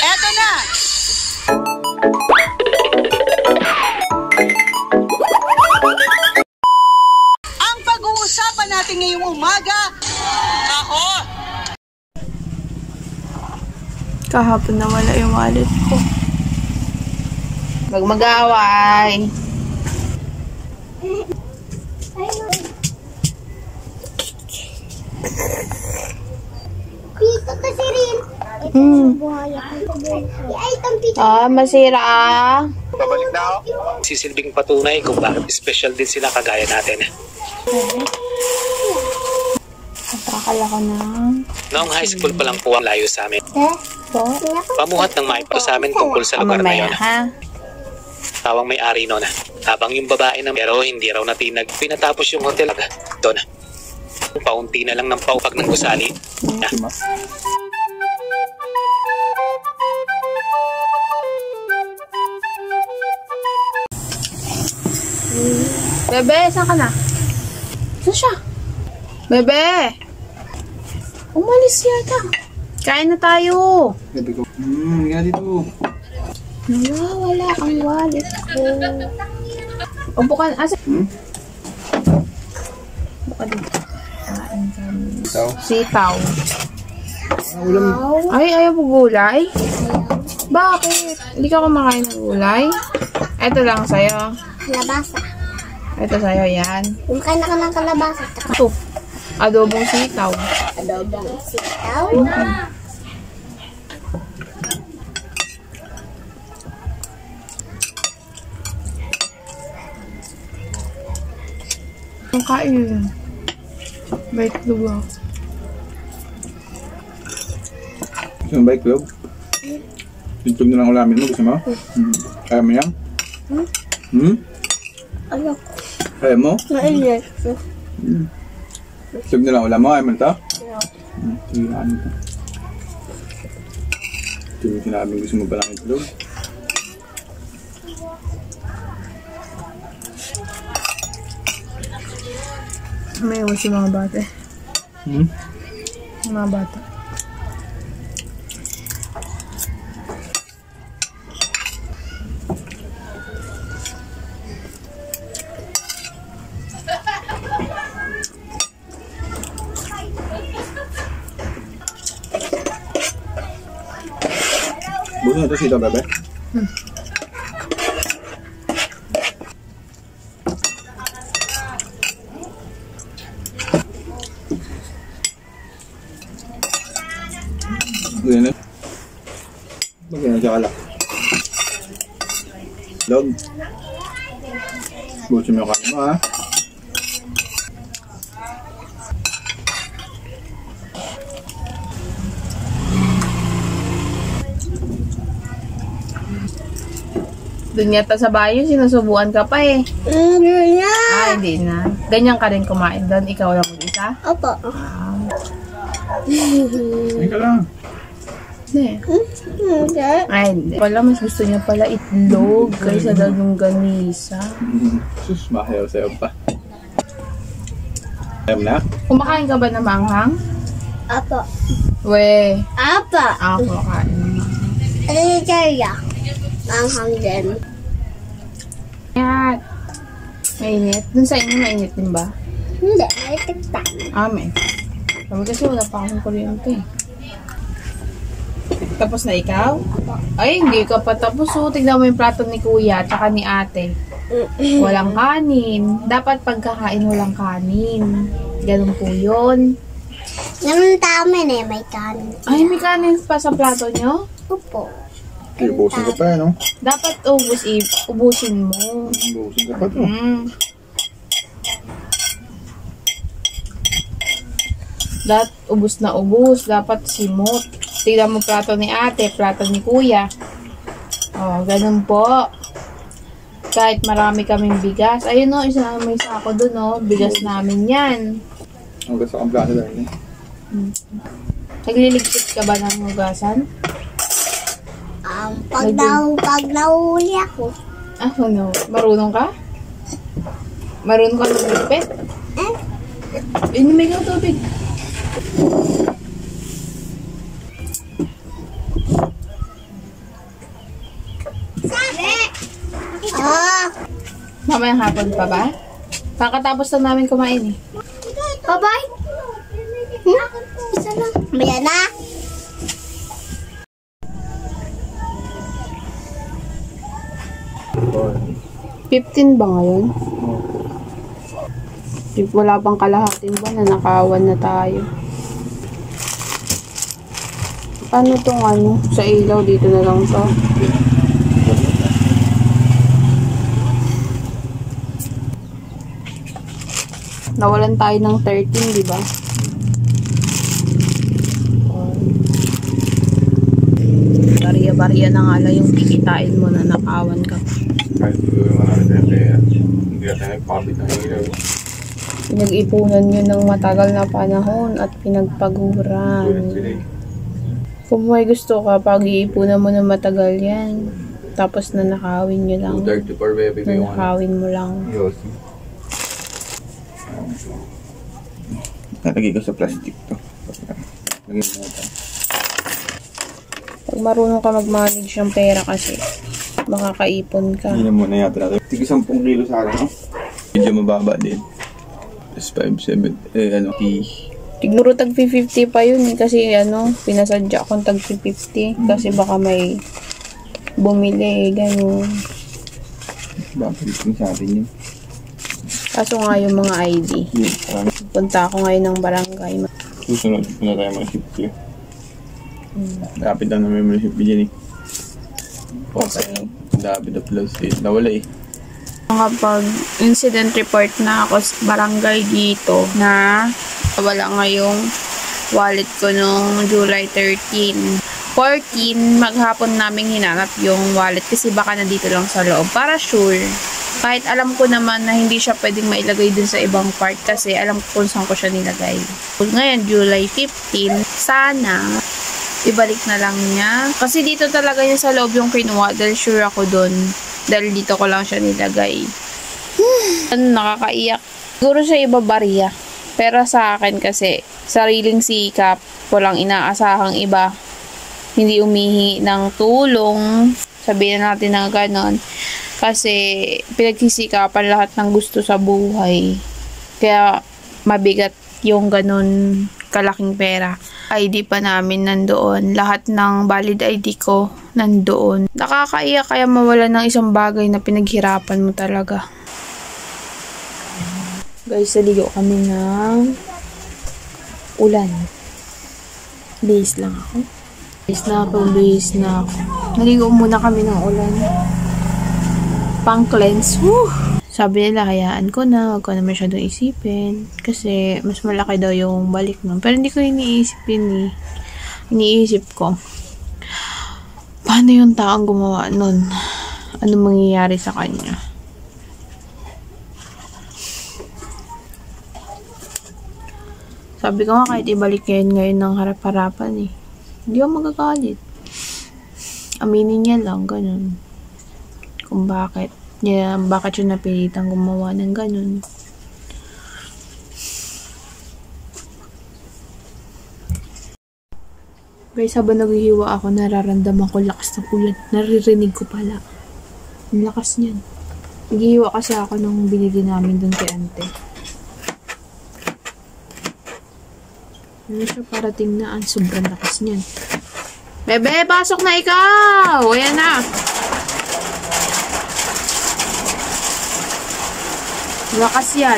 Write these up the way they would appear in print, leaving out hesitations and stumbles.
Eto na! Ang pag-uusapan natin ngayong umaga, ako! Kahapon na wala yung wallet ko. Wag mag-away. Dito kasi rin. Masira ah. Babalik na ako. Sisilbing patunay kung bakit special din sila kagaya natin. Nakakala ko na. Noong high school pa lang po ang layo sa amin. Po? Pamuhat ng maipro sa amin tungkol sa lugar na yun. Ha? Tawang may-ari noon. Habang yung babae na pero hindi raw natinag. Pinatapos yung hotel doon. Paunti na lang ng paupag ng gusali. Bebe, saan ka na? Saan siya? Bebe! Umalis yata. Kain na tayo. Gabi ko. Nga dito. Wala ang wallet ko. Upo ka na. Asa? Buka dito. Kain kami. Sitaw. Ulam. Ay, ayaw po gulay? Bakit? Hindi ka kumakain ng gulay? Ito lang sa'yo. Kalabasa. Ito sa'yo, yan. Kumakain na ka ng kalabasa. Ito. Adobong sitaw. Adobong sitaw. Ang kain. Bait luwa. Gusto mo ba iklog? Itlog na lang ulamin mo. Gusto mo? Kaya mo yan? Ano? Kaya mo? Mainit. Itlog na lang ulam mo. Kaya mo ito? Sige na kami ito. Ito yung sinabi gusto mo palang itlog. May iwan si mga bata. Mga bata. Buto na ito sitaw, bebe. Ganyan na. Bagyan na siya kalak. Log. Buto mo yung kanin mo, ha? Doon yata sa bayo, sinusubuan ka pa eh. Ah, hindi na. Ganyan ka rin kumain doon. Ikaw lang mag-isa? Opo. Hindi ka lang. Hindi. Ay, hindi. Pala, mas gusto niya pala itlog kaysa daw yung ganisa. Sus, mahayaw sa'yo pa. Ayaw na? Kumakain ka ba ng manghang? Opo. We. Opo. Ako kumakain. Ano yung kaya? Manghang din. Yan. Mainit. Dun sa inyo, mainit din ba? Hindi, may tiktan. May. Sabi kasi wala pa akong kuryente. Tapos na ikaw? Ay, hindi ka pa tapos. Tignan mo yung plato ni kuya at saka ni ate. Walang kanin. Dapat pagkakain walang kanin. Ganun po yun. Yung tamin eh, may kanin. Ay, may kanin pa sa plato nyo? Opo. Iubusin ka pa, no? Dapat ubusin mo. Iubusin ka pa to. Ubus na ubus. Dapat simot. Tignan mo plato ni ate, plato ni kuya. Ganun po. Kahit marami kaming bigas. Ayun o, may sako dun o. Bigas namin yan. Ang gasa kang plato dahil. Nagliligpit ka ba ng hugasan? Pag nahuli ako. No. Marunong ka? Marunong ka magligpit? Inimig ang tubig. Mamayang hapon pa ba? Kakatapos na namin kumain eh. Bye-bye. Isa lang. Maya na. Oh. 15 ba ngayon? Wala pang kalahating ba na nakawan na tayo. Paano tong ano? Sa ilaw dito na lang to. Nawalan tayo ng 13, di ba? Bariya-bariya na nga lang yung kikitain mo na nakawan ka. Kahit siguro marami tayo kaya hindi na tayo nagpapit ng ilaw. Pinag-ipunan nyo ng matagal na panahon at pinagpaguran. Kung may gusto ka, pag-iipunan mo ng matagal yan. Tapos na nakawin nyo lang. 234 baby ko yung Nakawin mo lang. Yossi. Nalagay ko sa plastic to. Lagay mo ito. Pag marunong ka mag-manage ng pera kasi, makakaipon ka. Hindi na muna yata natin. Tig 10 kilo sa akin, no? Medyo mababa din. Plus 5, 7, Siguro tag 50 pa yun eh, kasi pinasadya akong tag 50 kasi baka may bumili, gano'n. Bakit yung sa atin yun? Kaso nga yung mga ID. Punta ako ngayon ng barangay. Susunod na tayo mga ship ko. Lapit na namin mga ship dyan eh. Okay. Lapit na plus 8. Nawala eh. Kapag incident report na ako sa barangay dito na wala nga yung wallet ko nung July 13. 14, maghapon namin hinanap yung wallet kasi baka nandito lang sa loob. Para sure, kahit alam ko naman na hindi siya pwedeng mailagay dun sa ibang part kasi alam ko kung saan ko siya nilagay. Ngayon, July 15, sana ibalik na lang niya. Kasi dito talaga niya sa loob yung kinuha dahil sure ako dun. Dahil dito ko lang siya nilagay. Nakakaiyak. Siguro siya iba bariya. Pero sa akin kasi, sariling sikap, walang inaasahang iba. Hindi umihi ng tulong. Sabihin natin na ganon. Kasi pinagsisikapan lahat ng gusto sa buhay. Kaya mabigat yung ganon kalaking pera. ID pa namin nandoon. Lahat ng valid ID ko nandoon. Nakakaiyak kaya mawala ng isang bagay na pinaghirapan mo talaga. Guys, naligo kami ng ulan. Bihis lang ako. Bihis na ako. Naligo muna kami ng ulan. Pang-cleanse. Woo! Sabi nila, hayaan ko na. Huwag ko na masyadong isipin. Kasi, mas malaki daw yung balik nun. Pero hindi ko iniisipin eh. Iniisip ko. Paano yung taong gumawa nun? Ano mangyayari sa kanya? Sabi ko nga, kahit ibalik ngayon ng harap-harapan eh. Hindi ako magagalit. Aminin niya lang, ganun. Kung bakit. Bakit siya napilitang gumawa ng ganun. Guys, habang naghihiwa ako, nararamdaman ko lakas ng ulan. Naririnig ko pala. Ang lakas niyan. Naghihiwa kasi ako nung binili namin dun kay ante. Ano siya para tingnan? Sobrang lakas niyan. Bebe, pasok na ikaw! Ayan na! Lakas yan.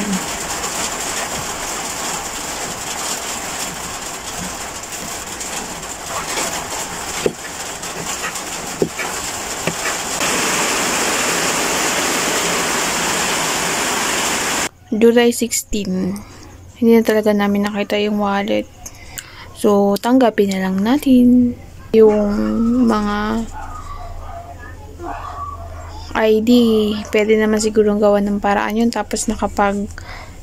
July 16. Hindi na talaga namin nakita yung wallet. So, tanggapin na lang natin yung mga ID. Pwede naman siguro gawa ng paraan yun. Tapos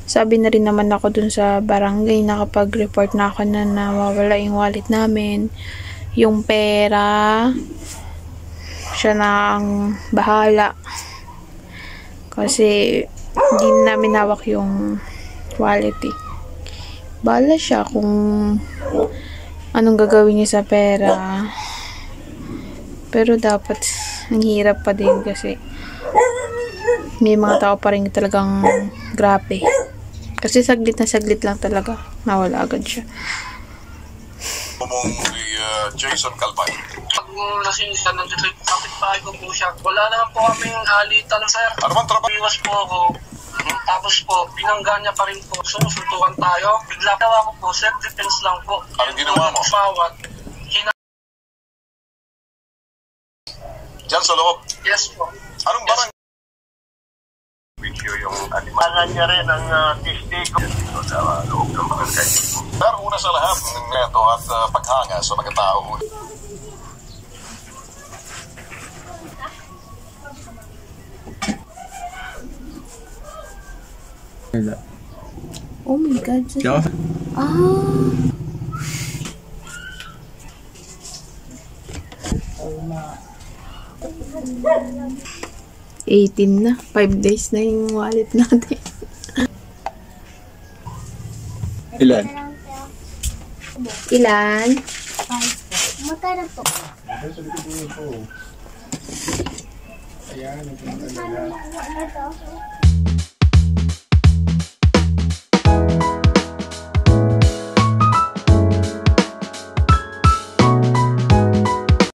sabi na rin naman ako dun sa barangay, nakapag-report na ako na nawawala yung wallet namin. Yung pera, siya na ang bahala. Kasi, hindi namin hawak yung wallet eh. Bahala siya kung anong gagawin niya sa pera. Pero dapat ang hirap pa din kasi may mga tao pa rin talagang grabe. Kasi saglit na saglit lang talaga. Nawala agad siya. Mong si Jason Calpay. Pag nasinsan ng kapitbahay ko po siya, wala naman po kaming halitan, sir. Ano bang trabaho? Iwas po ako. Tapos po, binangga niya pa rin po. Sumusuntukan tayo. Bigla tawa ko po, self-defense lang po. Anong ginawa mo? Bawat. Diyan sa loob. Yes po. Anong barang? Video yung animalan niya rin ang testigo dito sa loob ng mga kanya. Pero una sa lahat, ng neto at paghanga sa mga tao. Oh my God. Kaya, Ah. $18 na. 5 days na yung wallet natin. ilan? Ilan? Magkano po?